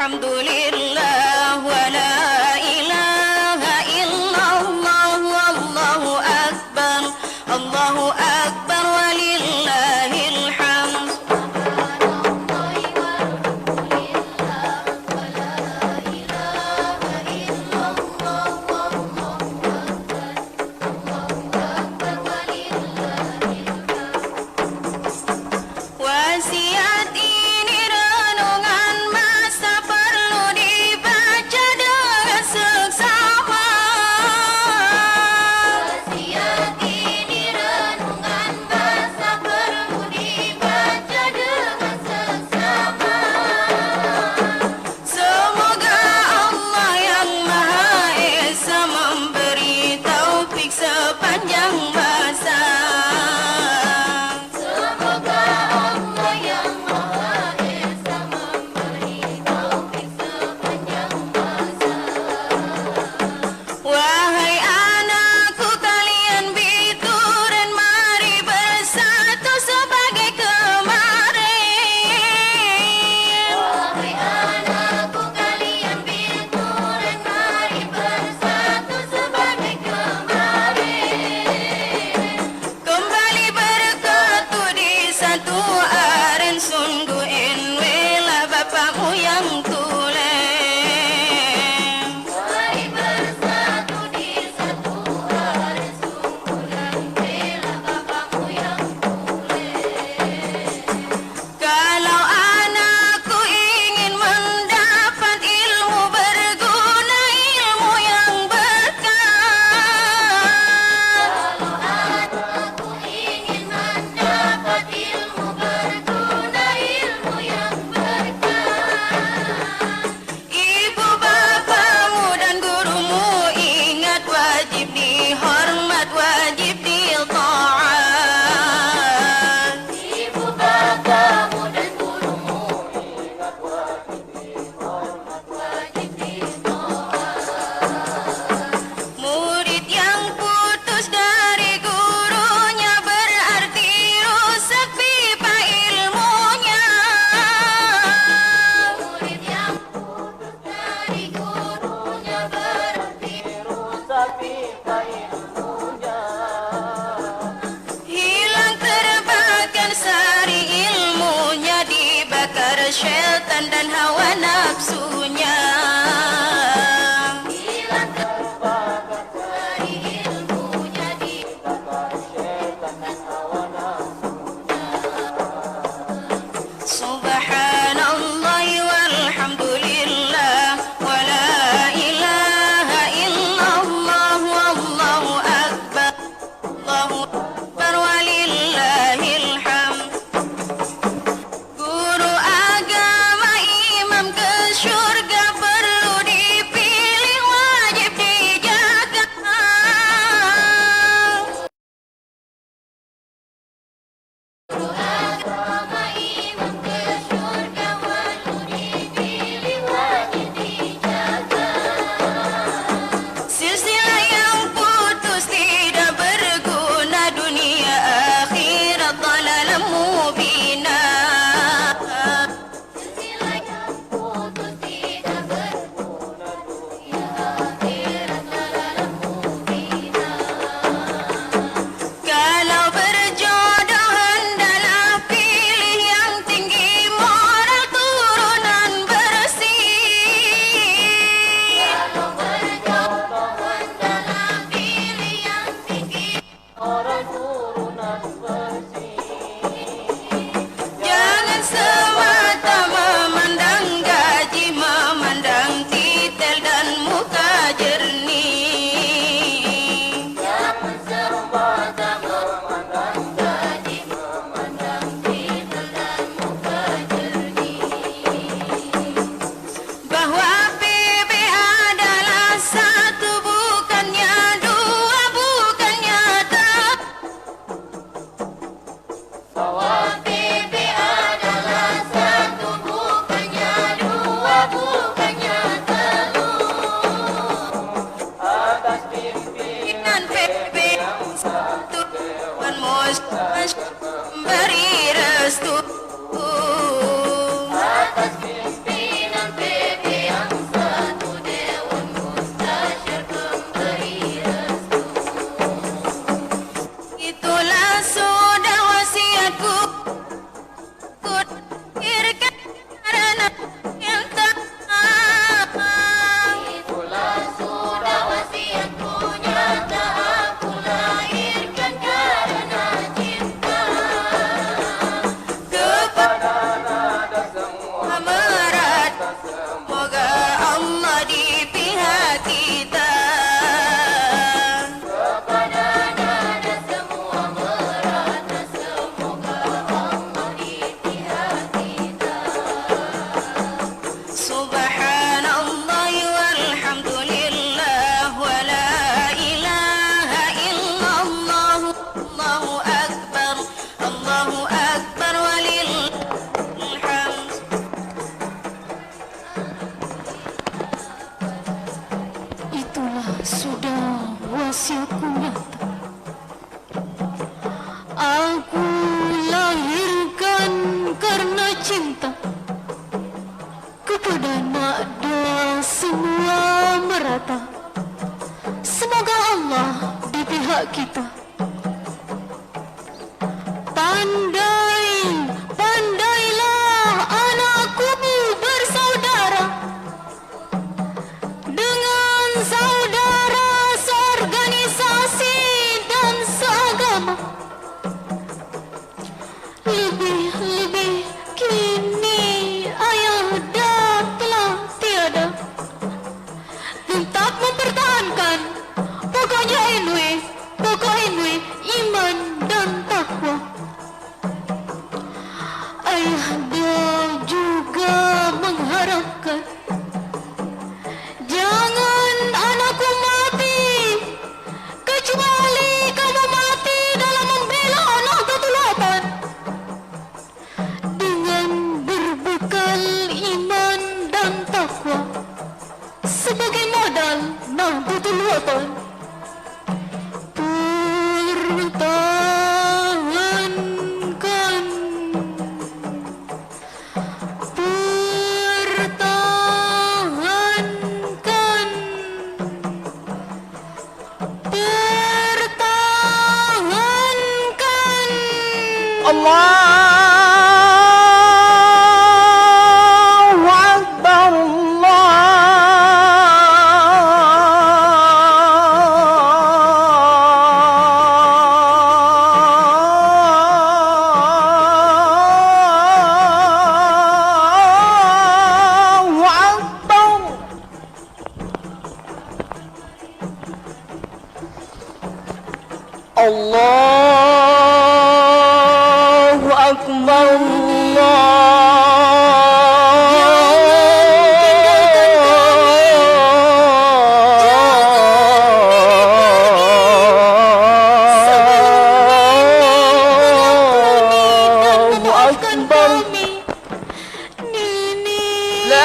walhamdulillah wa la ilaha illallah wallahu akbar, Allahu akbar walillahil hamd. Wasiat ini renungan masa perlu dibaca dengan seksama. Wasiat ini renungan masa perlu dibaca dengan seksama. Semoga Allah yang Maha Esa memberi taufik sepanjang masa. Wahai anakku kalian bituren, mari bersatu sebagai kemarin. Wahai anakku kalian bituren, mari bersatu sebagai kemarin. Kembali berkatu di satu aren, sungguh inwela bapakmu yang tulen. Kalau anakku ingin mendapat ilmu berguna, ilmu yang berkah. Kalau anakku ingin mendapat ilmu berguna, ilmu yang berkah. Ibu bapamu dan gurumu ingat, wajib dihormat, wajib ditaat. Ibu bapamu dan gurumu ingat, wajib dihormat, wajib ditaat. Murid yang putus dari gurunya berarti rusak pipa ilmunya. Murid yang putus dari gurunya berarti rusak pipa ilmunya. Hilang terbakar sari ilmunya, dibakar syaitan dan hawa nafsunya. Hilang terbakar sari ilmunya, dibakar syaitan dan hawa nafsunya. Subhanallah walhamdulillah wa la ilaha illallah wallahu akbar, Allahu akbar walillahil hamd. Guru agama imam ke syurga perlu dipilih, wajib dijaga. Guru agama imam ke syurga perlu dipilih, wajib dijaga. Silsilah yang putus tidak berguna, dunia akhirat dhalalan mubina. Silsilah yang putus tidak berguna, dunia akhirat dhalalan mubina. Kalau berjodoh hendaklah pilih yang tinggi moral, turunan bersih. Kalau berjodoh hendaklah pilih yang tinggi moral, turunan bersih. Jangan semata memandang gaji, memandang titel dan muka jernih. Jangan semata memandang gaji, memandang titel dan muka jernih. Bahwa PB adalah satu, bukannya dua, bukannya tak. Bahwa PB adalah satu, bukannya dua, bukannya telur. Atas pimpinan PB yang satu, Dewan Musyawarah memberi restu. Atas pimpinan PB itulah sudah wasiatku, ku pikirkan karena cinta. Itulah sudah wasiatku, nyata aku lahirkan karena cinta. Kepada nada semua berat, semoga Allah di pihak kita. Kepada nada semua berat, semoga Allah di pihak kita. Subhanallah walhamdulillah wa la ilaha illallah, Allahu akbar, Allahu akbar walillahil hamd. Itulah sudah wasiatku nyata. Aku lahirkan karena cinta. Kepada nada semua merata. Semoga Allah di pihak kita. Pandailah anakku bersaudara dengan saudara seorganisasi dan seagama. Lebih-lebih kini ayah dah telah tiada. Tetap mempertahankan pokok NW, iman dan takwa. Ayah dah juga mengharapkan jangan anakku mati, kecuali kamu mati dalam membela anak ketulatan. Dengan berbekal iman dan takwa sebagai modal Nahdlatul Watan. Pertahankan. Allahu Akbar, Allahu Akbar. Allahu Akbar, Allahu Akbar. La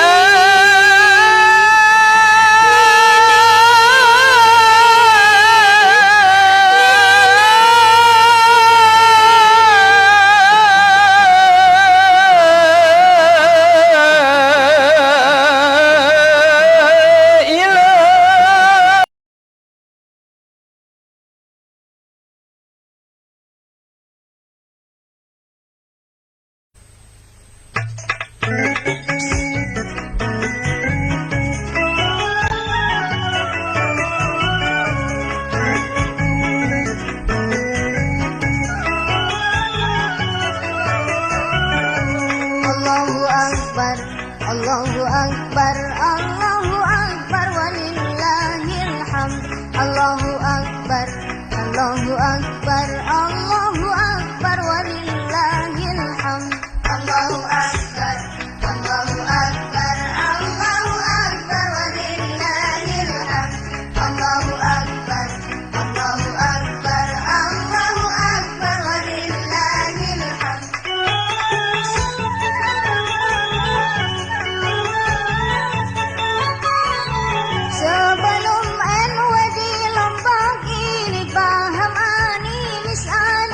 Allahu Akbar, Allahu Akbar, Allahu Akbar walillahil hamd. Allahu Akbar, Allahu Akbar, Allahu Akbar walillahil hamd. Allahu Akbar, Allahu Akbar, Allahu Akbar walillahil hamd. Allahu Akbar, Allahu Akbar, Allahu Akbar walillahil hamd. Sebelum NW di Lombok ini paham ani misal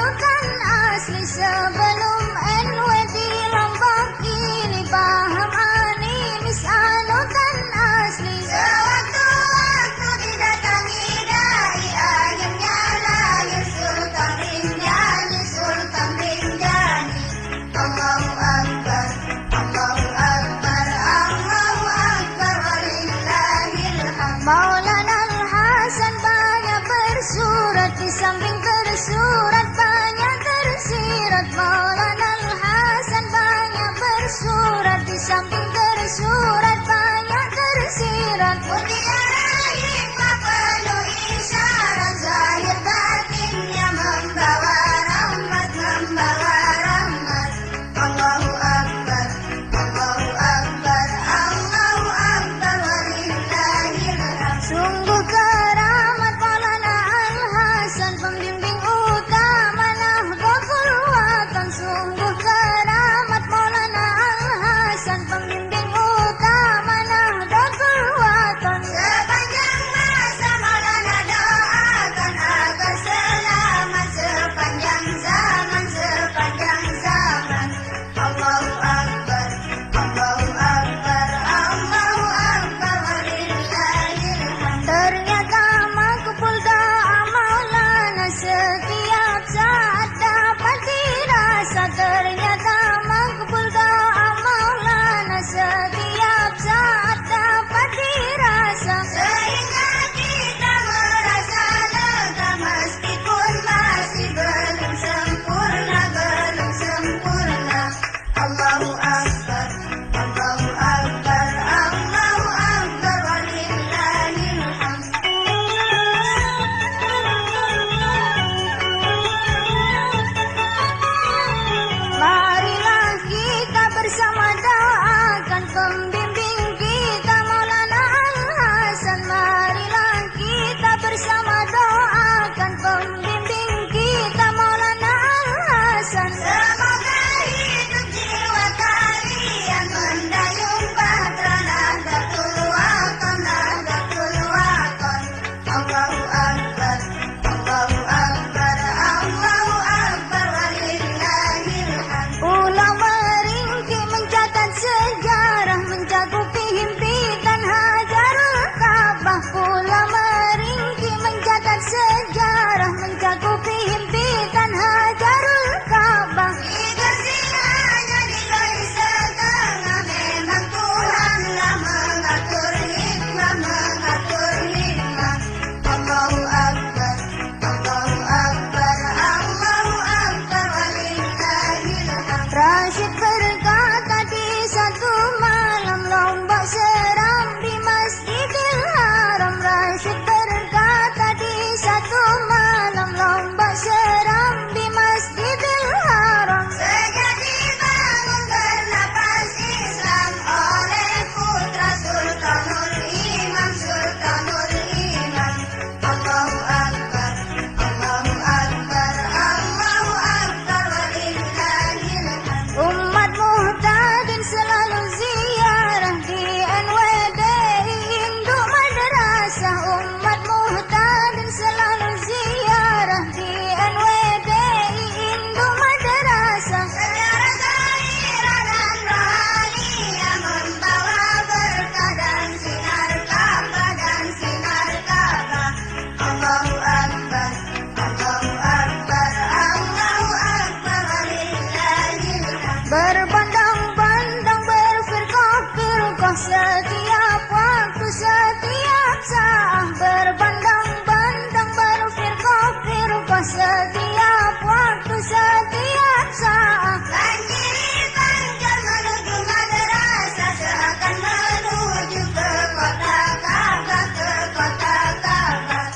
setiap waktu, setiap saat. Banjiri panjang menuju madrasah, seakan menuju ke kota Ka'bah, ke kota Ka'bah.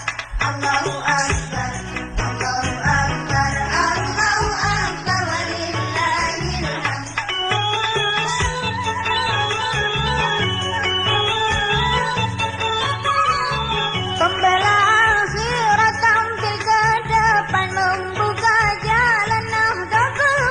Allahu Akbar, Allahu Akbar, Allahu Akbar, walillahil hamd. Pembela akhirat tampil ke depan, membuka jalan Nahdlatul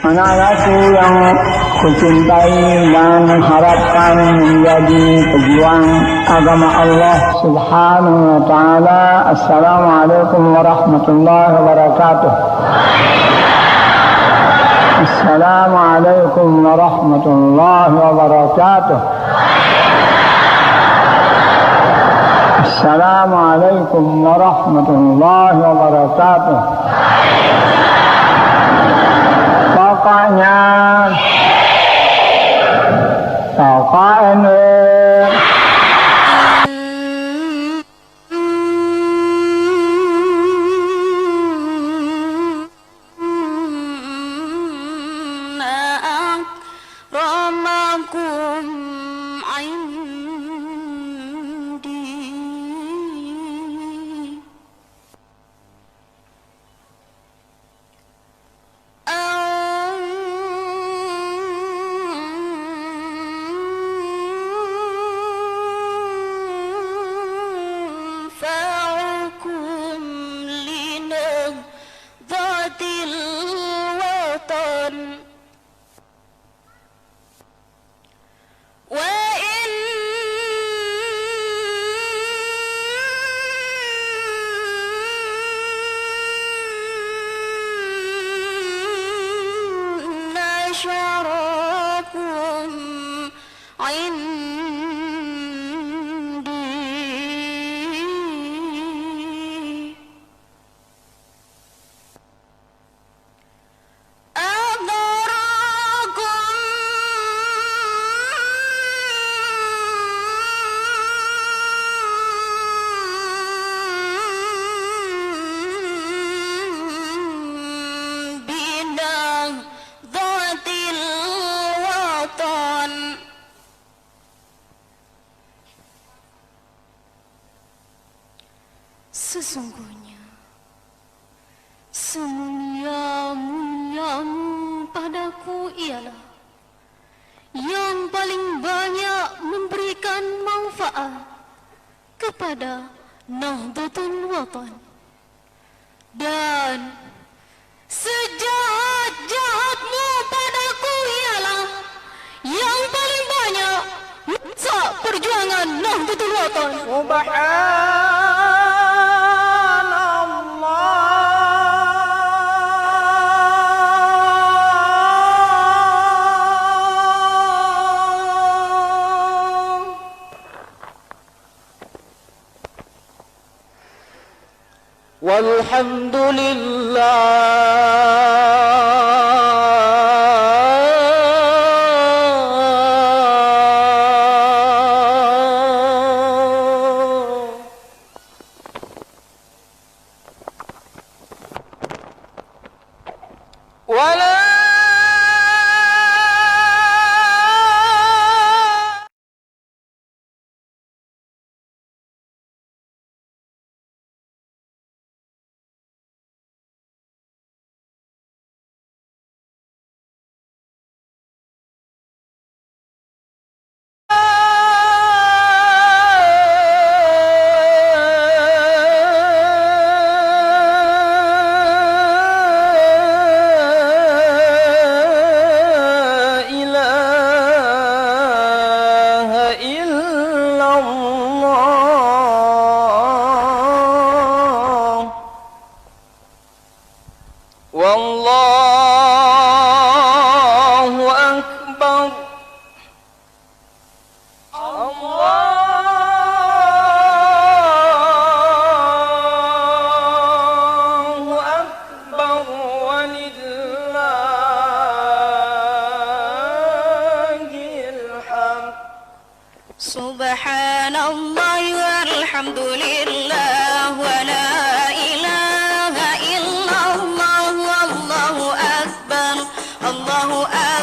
anak-anakku yang kucintai dan mengharapkan menjadi pejuang agama Allah Subhanahu wa taala. Assalamualaikum warahmatullahi wabarakatuh. Assalamualaikum warahmatullahi wabarakatuh. Assalamualaikum warahmatullahi wabarakatuh. Pokoknya أكرمكم عندي أنفعكم لنهضة الوطن وإن شراكم عندي بنهضة الوطن sesungguhnya semulia-muliamu padaku ialah yang paling banyak memberikan manfaat kepada Nahdlatul Watan, dan sejahat-jahatmu padaku ialah yang paling banyak merusak perjuangan Nahdlatul Watan. Wallahu akbar. Allahu akbar walillahil hamd. Subhanallah walhamdulillah wa la ilaha illallah wallahu akbar. Allahu akbar.